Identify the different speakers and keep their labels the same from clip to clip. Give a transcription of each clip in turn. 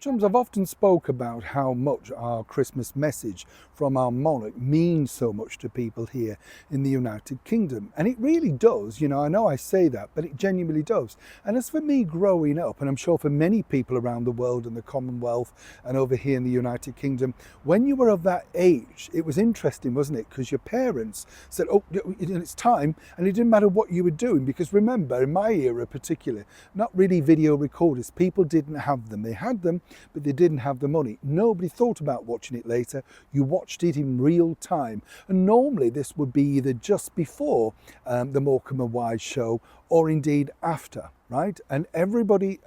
Speaker 1: chums, I've often spoke about how much our Christmas message from our monarch means so much to people here in the United Kingdom. And it really does, I know I say that, but it genuinely does. And as for me growing up, and I'm sure for many people around the world and the Commonwealth and over here in the United Kingdom, when you were of that age, it was interesting, wasn't it? Because your parents said, oh, it's time, and it didn't matter what you were doing. Because remember, in my era particularly, not really video recorders, people didn't have them. They had them, but they didn't have the money. Nobody thought about watching it later. You watched it in real time. And normally this would be either just before the Morecambe and Wise show or indeed after, right? And everybody,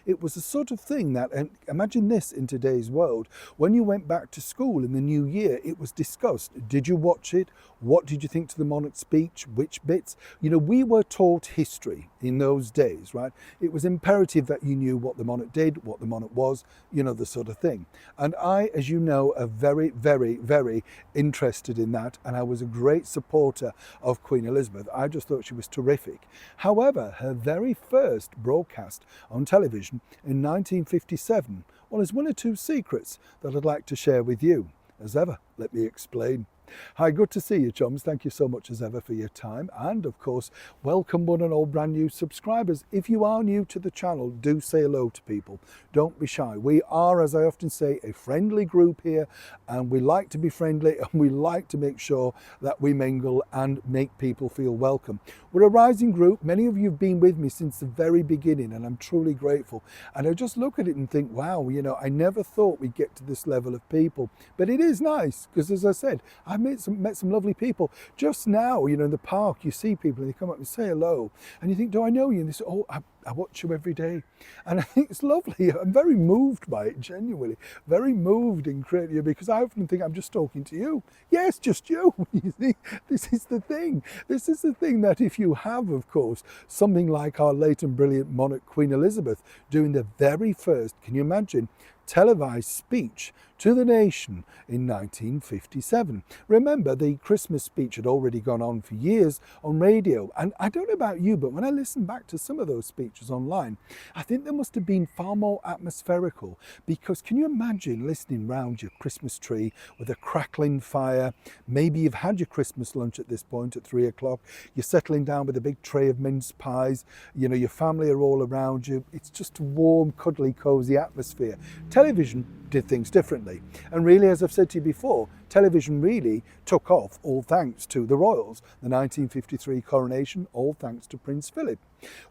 Speaker 1: it was the sort of thing that, and imagine this in today's world, when you went back to school in the new year, it was discussed. Did you watch it? What did you think to the monarch's speech? Which bits? We were taught history in those days, right? It was imperative that you knew what the monarch did, what the monarch was, the sort of thing. And I, as you know, are very, very, very interested in that. And I was a great supporter of Queen Elizabeth. I just thought she was terrific. However, her very first broadcast on television in 1957, well, there's one or two secrets that I'd like to share with you. As ever, let me explain. Hi, good to see you, chums. Thank you so much as ever for your time. And of course, welcome one and all brand new subscribers. If you are new to the channel, do say hello to people. Don't be shy. We are, as I often say, a friendly group here, and we like to be friendly, and we like to make sure that we mingle and make people feel welcome. We're a rising group. Many of you have been with me since the very beginning, and I'm truly grateful. And I just look at it and think, wow, I never thought we'd get to this level of people. But it is nice, because as I said, I've met some lovely people. Just now, in the park, you see people and they come up and say hello. And you think, do I know you? And they say, oh, I watch you every day. And I think it's lovely. I'm very moved by it, genuinely. Very moved in creating you, because I often think I'm just talking to you. Yes, just you. You see, this is the thing. This is the thing that if you have, of course, something like our late and brilliant monarch, Queen Elizabeth, doing the very first, can you imagine, televised speech to the nation in 1957. Remember, the Christmas speech had already gone on for years on radio. And I don't know about you, but when I listen back to some of those speeches online, I think they must have been far more atmospherical, because can you imagine listening round your Christmas tree with a crackling fire? Maybe you've had your Christmas lunch at this point at 3 o'clock. You're settling down with a big tray of mince pies. Your family are all around you. It's just a warm, cuddly, cozy atmosphere. Television did things differently. And really, as I've said to you before, television really took off, all thanks to the royals, the 1953 coronation, all thanks to Prince Philip.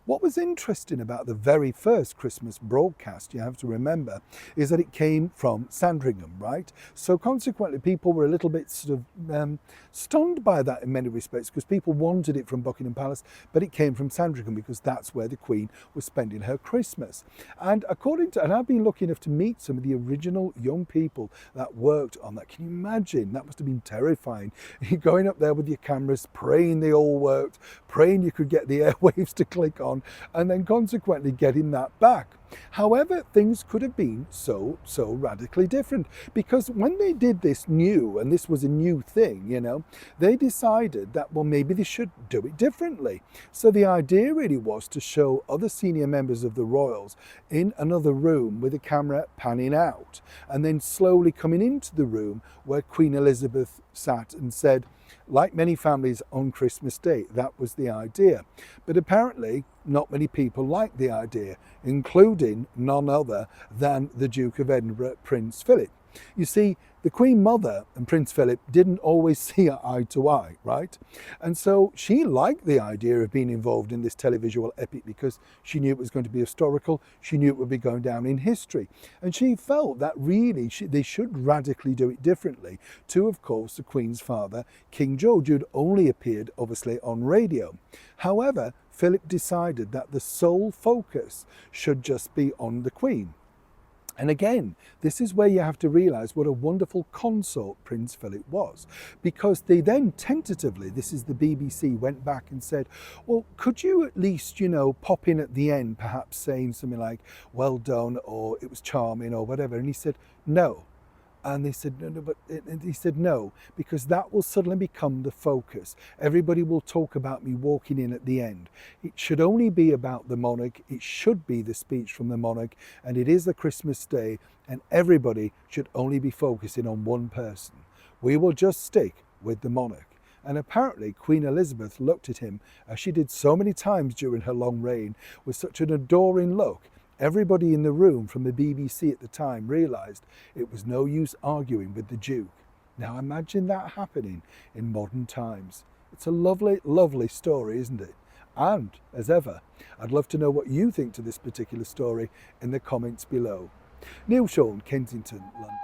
Speaker 1: What was interesting about the very first Christmas broadcast, you have to remember, is that it came from Sandringham, right? So consequently, people were a little bit sort of stunned by that in many respects, because people wanted it from Buckingham Palace, but it came from Sandringham because that's where the Queen was spending her Christmas. And and I've been lucky enough to meet some of the original young people that worked on that. Can you imagine? That must have been terrifying. You're going up there with your cameras, praying they all worked, praying you could get the airwaves to click on, and then consequently getting that back. However, things could have been so radically different, because when they did this new, and this was a new thing, they decided that, well, maybe they should do it differently. So the idea really was to show other senior members of the royals in another room with a camera panning out, and then slowly coming into the room where Queen Elizabeth sat and said, like many families on Christmas Day, that was the idea. But apparently not many people liked the idea, including none other than the Duke of Edinburgh, Prince Philip. You see, the Queen Mother and Prince Philip didn't always see eye to eye, right? And so she liked the idea of being involved in this televisual epic because she knew it was going to be historical. She knew it would be going down in history. And she felt that really they should radically do it differently to, of course, the Queen's father, King George, who'd only appeared, obviously, on radio. However, Philip decided that the sole focus should just be on the Queen. And again, this is where you have to realise what a wonderful consort Prince Philip was, because they then tentatively, this is the BBC, went back and said, well, could you at least, pop in at the end, perhaps saying something like, well done, or it was charming, or whatever. And he said, no, And they said, no, no, but and he said, no, because that will suddenly become the focus. Everybody will talk about me walking in at the end. It should only be about the monarch. It should be the speech from the monarch. And it is the Christmas day. And everybody should only be focusing on one person. We will just stick with the monarch. And apparently Queen Elizabeth looked at him, as she did so many times during her long reign, with such an adoring look. Everybody in the room from the BBC at the time realised it was no use arguing with the Duke. Now imagine that happening in modern times. It's a lovely, lovely story, isn't it? And, as ever, I'd love to know what you think to this particular story in the comments below. Neil Shawn, Kensington, London.